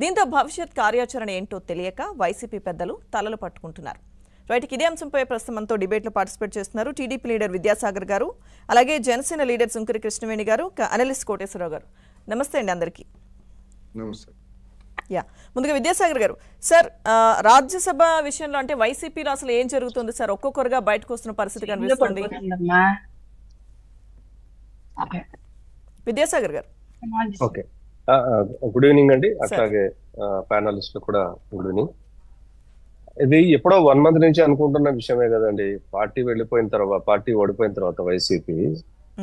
దీంతో భవిష్యత్ కార్యాచరణ ఏంటో తెలియక వైసీపీ పెద్దలు తలలు పట్టుకుంటున్నారు. రైట్కి ఇదే అంశంపై ప్రస్తుతం మనతో డిబేట్లో పార్టిసిపేట్ చేస్తున్నారు టీడీపీ లీడర్ విద్యాసాగర్ గారు, అలాగే జనసేన లీడర్ సుంకరి కృష్ణవేణి గారు, అనలిస్ట్ కోటేశ్వరరావు గారు. నమస్తే అండి అందరికీ. నమస్తే. ముందుగా విద్యాసాగర్ గారు, సార్ రాజ్యసభ విషయంలో అంటే వైసీపీలో అసలు ఏం జరుగుతుంది సార్? ఒక్కొక్కరుగా బయటకు వస్తున్న పరిస్థితి కనిపిస్తుంది. విద్యాసాగర్ గారు. ఓకే, గుడ్ ఈవినింగ్ అండి. అట్లాగే ప్యానలిస్ట్ కూడా గుడ్ ఈవినింగ్. ఇది ఎప్పుడో 1 month నుంచి అనుకుంటున్న విషయమే కదండి. పార్టీ ఓడిపోయిన తర్వాత వైసీపీ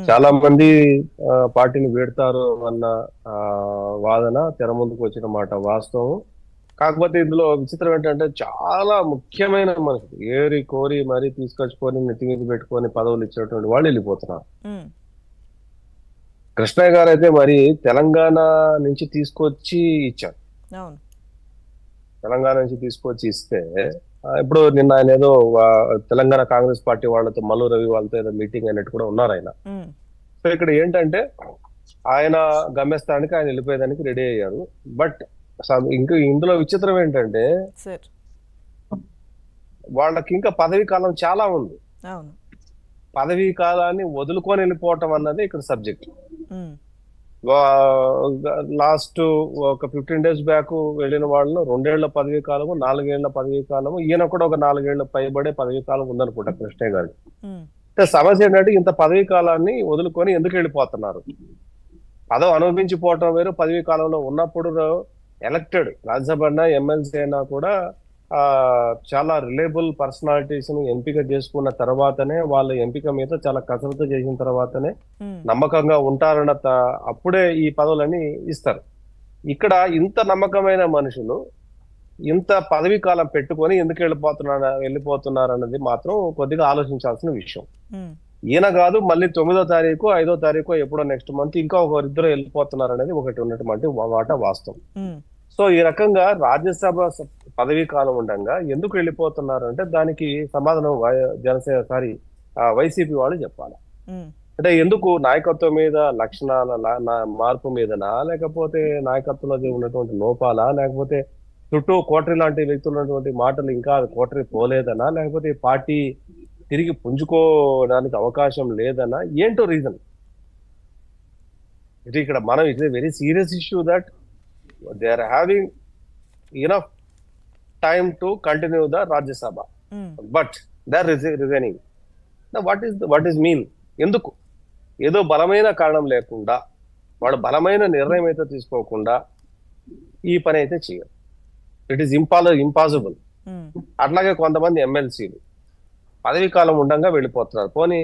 చాలా మంది పార్టీని వీడతారు అన్న వాదన తెర ముందుకు వచ్చిన మాట వాస్తవం. కాకపోతే ఇందులో విచిత్రం ఏంటంటే చాలా ముఖ్యమైన మనుషులు ఏరి కోరి మరీ తీసుకొచ్చుకొని నెత్తి మీద పెట్టుకొని పదవులు ఇచ్చేటువంటి వాళ్ళు వెళ్ళిపోతున్నారు. కృష్ణయ్య గారు అయితే మరి తెలంగాణ నుంచి తీసుకొచ్చి ఇచ్చారు. తెలంగాణ నుంచి తీసుకొచ్చి ఇస్తే ఇప్పుడు నిన్న ఆయన ఏదో తెలంగాణ కాంగ్రెస్ పార్టీ వాళ్ళతో మల్లు రవి వాళ్ళతో ఏదో మీటింగ్ అయినట్టు కూడా ఉన్నారు ఆయన. సో ఇక్కడ ఏంటంటే ఆయన గమ్యస్థానానికి ఆయన వెళ్ళిపోయేదానికి రెడీ అయ్యారు. బట్ ఇంకా ఇందులో విచిత్రం ఏంటంటే వాళ్ళకి ఇంకా పదవీ కాలం చాలా ఉంది. పదవీ కాలాన్ని వదులుకొని వెళ్ళిపోవటం అన్నది ఇక్కడ సబ్జెక్ట్. లాస్ట్ ఒక 15 days బ్యాక్ వెళ్ళిన వాళ్ళు 2 ఏళ్ల పదవీ కాలము, 4 ఏళ్ల పదవీ కాలము, ఈయన కూడా ఒక 4 ఏళ్ల పైబడే పదవీ కాలం ఉందనుకుంటా కృష్ణయ్య గారికి. సమస్య ఏంటంటే ఇంత పదవీ కాలాన్ని వదులుకొని ఎందుకు వెళ్ళిపోతున్నారు? పదవి అనుభవించిపోవటం వేరు, పదవీ కాలంలో ఉన్నప్పుడు ఎలక్టెడ్ రాజ్యసభ అయినా ఎమ్మెల్సీ అయినా కూడా చాలా రిలయబుల్ పర్సనాలిటీస్ ని ఎంపిక చేసుకున్న తర్వాతనే వాళ్ళ ఎంపిక మీద చాలా కసరత్తు చేసిన తర్వాతనే నమ్మకంగా ఉంటారన్న అప్పుడే ఈ పదవులని ఇస్తారు. ఇక్కడ ఇంత నమ్మకమైన మనుషులు ఇంత పదవీ కాలం పెట్టుకొని ఎందుకు వెళ్ళిపోతున్నారు అన్నది మాత్రం కొద్దిగా ఆలోచించాల్సిన విషయం. ఈయన కాదు, మళ్ళీ 9వ తారీఖు 5వ తారీఖు ఎప్పుడో నెక్స్ట్ మంత్ ఇంకా ఒకరిద్దరు వెళ్ళిపోతున్నారు అనేది ఒకటి ఉన్నటువంటి మాట వాస్తవం. సో ఈ రకంగా రాజ్యసభ పదవీ కాలం ఉండగా ఎందుకు వెళ్ళిపోతున్నారు అంటే దానికి సమాధానం వైసీపీ వాళ్ళు చెప్పాలి. అంటే ఎందుకు నాయకత్వం మీద లక్షణాల మార్పు మీదనా, లేకపోతే నాయకత్వంలో ఉన్నటువంటి లోపాలా, లేకపోతే చుట్టూ కోటరీ లాంటి వ్యక్తులు ఉన్నటువంటి మాటలు ఇంకా కోటరీ పోలేదనా, లేకపోతే పార్టీ తిరిగి పుంజుకోవడానికి అవకాశం లేదనా, ఏంటో రీజన్. ఇక్కడ మనం it's a very serious issue that they are having enough time to continue the Rajya Sabha, but they are resigning. Now what is mean? ఎందుకు ఏదో బలమైన కారణం లేకుండా వాడు బలమైన నిర్ణయం అయితే తీసుకోకుండా ఈ పని అయితే చేయరు. It is impossible. అట్లాగే కొంతమంది ఎమ్మెల్సీలు పదవీ కాలం ఉండగా వెళ్ళిపోతున్నారు. పోనీ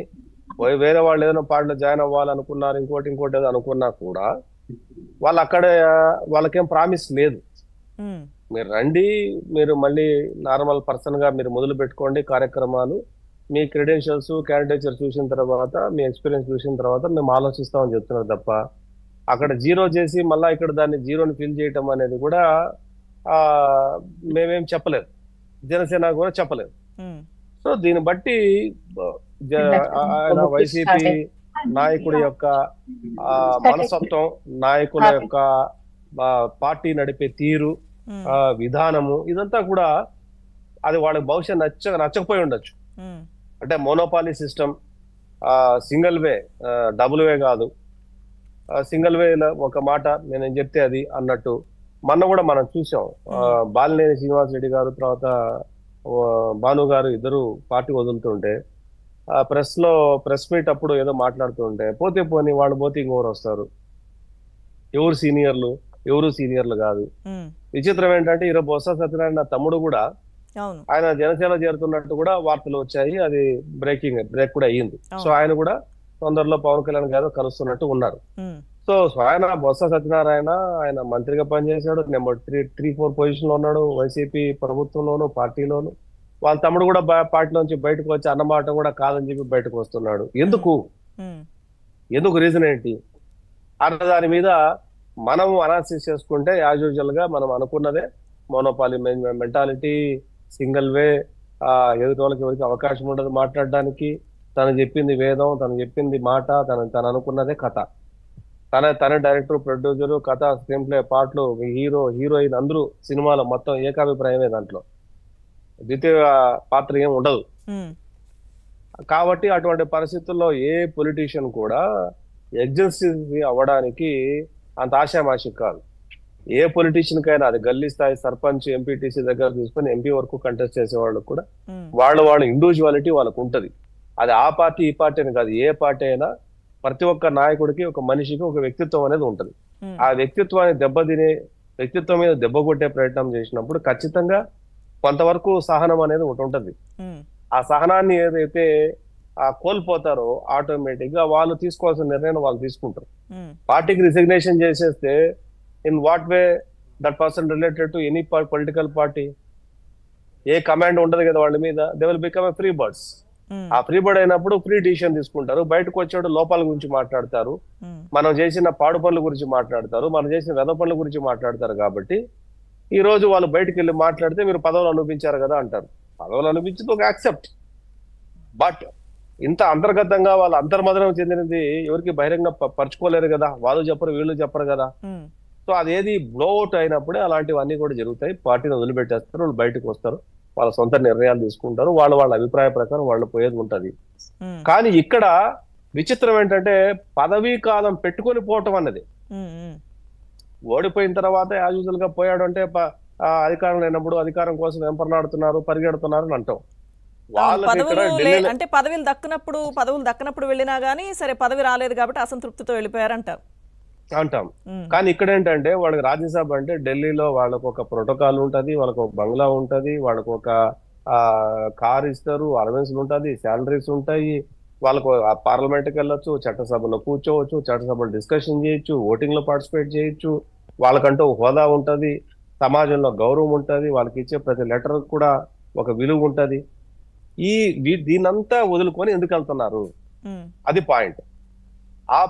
వేరే వాళ్ళు ఏదైనా పార్టీలో జాయిన్ అవ్వాలనుకున్నారు, ఇంకోటి ఏదో అనుకున్నా కూడా వాళ్ళు అక్కడ వాళ్ళకేం ప్రామిస్ లేదు. మీరు రండి, మీరు మళ్ళీ నార్మల్ పర్సన్ గా మీరు మొదలు పెట్టుకోండి కార్యక్రమాలు, మీ క్రెడెన్షియల్స్ క్యాండిడేచర్ చూసిన తర్వాత, మీ ఎక్స్పీరియన్స్ చూసిన తర్వాత మేము ఆలోచిస్తామని చెప్తున్నారు తప్ప అక్కడ జీరో చేసి మళ్ళీ ఇక్కడ దాన్ని జీరోని ఫిల్ చేయటం అనేది కూడా మేమేం చెప్పలేదు, జనసేన కూడా చెప్పలేదు. సో దీన్ని బట్టి వైసీపీ నాయకుడి యొక్క మనస్తత్వం, నాయకుల యొక్క పార్టీ నడిపే తీరు, విధానము, ఇదంతా కూడా అది వాళ్ళకి బహుశా నచ్చకపోయి ఉండొచ్చు. అంటే monopoly system, single way, double వే కాదు, సింగిల్ వే ఒక మాట నేను చెప్తే అది అన్నట్టు మొన్న కూడా మనం చూసాం. బాలినేని శ్రీనివాస్ రెడ్డి గారు తర్వాత భాను గారు ఇద్దరు పార్టీ వదులుతుంటే ప్రెస్ మీట్ అప్పుడు ఏదో మాట్లాడుతుంటే పోనీ వాళ్ళు పోతే ఇంకోరు వస్తారు. ఎవరు సీనియర్లు కాదు. విచిత్రం ఏంటంటే ఈరోజు బొత్స సత్యనారాయణ తమ్ముడు కూడా ఆయన జనసేన చేరుతున్నట్టు కూడా వార్తలు వచ్చాయి. అది బ్రేక్ కూడా అయ్యింది. సో ఆయన కూడా తొందరలో పవన్ కళ్యాణ్ గారు కలుస్తున్నట్టు ఉన్నారు. సో ఆయన బొత్స సత్యనారాయణ ఆయన మంత్రిగా పనిచేశాడు, నెంబర్ 3-4 పొజిషన్ లో ఉన్నాడు వైసీపీ ప్రభుత్వంలోను పార్టీలోను. వాళ్ళ తమ్ముడు కూడా పార్టీలోంచి బయటకు వచ్చి అన్నమాట కూడా కాదని చెప్పి బయటకు వస్తున్నాడు. ఎందుకు రీజన్ ఏంటి అన్న దాని మీద మనం అనాలిసిస్ చేసుకుంటే యాజ్ యూజువల్ గా మనం అనుకున్నదే మోనోపాలీ మెంటాలిటీ, సింగిల్ వే, ఎదుటి వాళ్ళకి ఎవరికి అవకాశం ఉండదు మాట్లాడడానికి, తను చెప్పింది వేదం, తను చెప్పింది మాట, తను అనుకున్నదే కథ. తన డైరెక్టర్, ప్రొడ్యూసర్, కథ, స్క్రీన్ ప్లే, పాటలు, హీరో, హీరోయిన్ అందరూ సినిమాలో మొత్తం ఏకాభిప్రాయమే దాంట్లో. ద్వితీయ పాత్ర ఏం ఉండదు. కాబట్టి అటువంటి పరిస్థితుల్లో ఏ పొలిటీషియన్ కూడా ఎగ్జిస్టెన్సీ అవ్వడానికి అంత ఆశామాషి కాదు. ఏ పొలిటీషియన్ కైనా, అది గల్లీ స్థాయి సర్పంచ్, ఎంపీటీసీ దగ్గర తీసుకొని ఎంపీ వరకు కంటెస్ట్ చేసే వాళ్ళకు కూడా వాళ్ళ ఇండివిజువాలిటీ వాళ్ళకు ఉంటది. అది ఆ పార్టీ ఈ పార్టీ అని కాదు, ఏ పార్టీ అయినా ప్రతి ఒక్క నాయకుడికి, ఒక మనిషికి ఒక వ్యక్తిత్వం అనేది ఉంటది. ఆ వ్యక్తిత్వం మీద దెబ్బ కొట్టే ప్రయత్నం చేసినప్పుడు ఖచ్చితంగా కొంతవరకు సహనం అనేది ఒకటి ఉంటది. ఆ సహనాన్ని ఏదైతే కోల్పోతారో ఆటోమేటిక్ గా వాళ్ళు తీసుకోవాల్సిన నిర్ణయం వాళ్ళు తీసుకుంటారు. పార్టీకి రిజిగ్నేషన్ చేసేస్తే in what way that person related to any political party? A command ఉండదు కదా వాళ్ళ మీద. They will become free birds. ఆ ఫ్రీ బర్డ్ అయినప్పుడు ఫ్రీ డిసిషన్ తీసుకుంటారు. బయటకు వచ్చేవాడు లోపాల గురించి మాట్లాడతారు, మనం చేసిన పాడు పనుల గురించి మాట్లాడతారు, మనం చేసిన వెద పనుల గురించి మాట్లాడతారు. కాబట్టి ఈ రోజు వాళ్ళు బయటకు వెళ్ళి మాట్లాడితే మీరు పదవులు అనుభవించారు కదా అంటారు. పదవులు అనుభవించింది ఒక యాక్సెప్ట్. బట్ ఇంత అంతర్గతంగా వాళ్ళు అంతర్మదనం చెందినది ఎవరికి బహిరంగ పరుచుకోలేరు కదా, వాళ్ళు చెప్పరు వీళ్ళు చెప్పరు కదా. సో అదేది బ్లోఅవుట్ అయినప్పుడే అలాంటివన్నీ కూడా జరుగుతాయి. పార్టీని వదిలిపెట్టేస్తారు, వాళ్ళు బయటకు వస్తారు, వాళ్ళ సొంత నిర్ణయాలు తీసుకుంటారు, వాళ్ళ అభిప్రాయ ప్రకారం వాళ్ళు పోయేది ఉంటది. కానీ ఇక్కడ విచిత్రం ఏంటంటే పదవీ కాలం పెట్టుకొని పోవటం అన్నది. ఓడిపోయిన తర్వాత యాజుజువల్ గా పోయాడు అంటే అధికారం లేనప్పుడు అధికారం కోసం వెంపర్లాడుతున్నారు, పరిగెడుతున్నారు అని అంటాం. అంటే పదవులు దక్కనప్పుడు వెళ్ళినా గానీ సరే పదవి రాలేదు కాబట్టి అసంతృప్తితో వెళ్ళిపోయారంటారు అంటాం. కానీ ఇక్కడ ఏంటంటే వాళ్ళకి రాజ్యసభ అంటే ఢిల్లీలో వాళ్ళకు ఒక ప్రోటోకాల్ ఉంటది, వాళ్ళకు ఒక బంగ్లా ఉంటది, వాళ్ళకు ఒక కార్ ఇస్తారు, అలవెన్స్లు ఉంటది, శాలరీస్ ఉంటాయి, వాళ్ళకు పార్లమెంట్కి వెళ్ళొచ్చు, చట్టసభలో కూర్చోవచ్చు, చట్టసభలో డిస్కషన్ చేయొచ్చు, ఓటింగ్ లో పార్టిసిపేట్ చేయొచ్చు, వాళ్ళకంటూ హోదా ఉంటది, సమాజంలో గౌరవం ఉంటది, వాళ్ళకి ఇచ్చే ప్రతి లెటర్ కూడా ఒక విలువ ఉంటది. దీన్నంతా వదులుకొని ఎందుకు వెళ్తున్నారు? అది పాయింట్. ఆ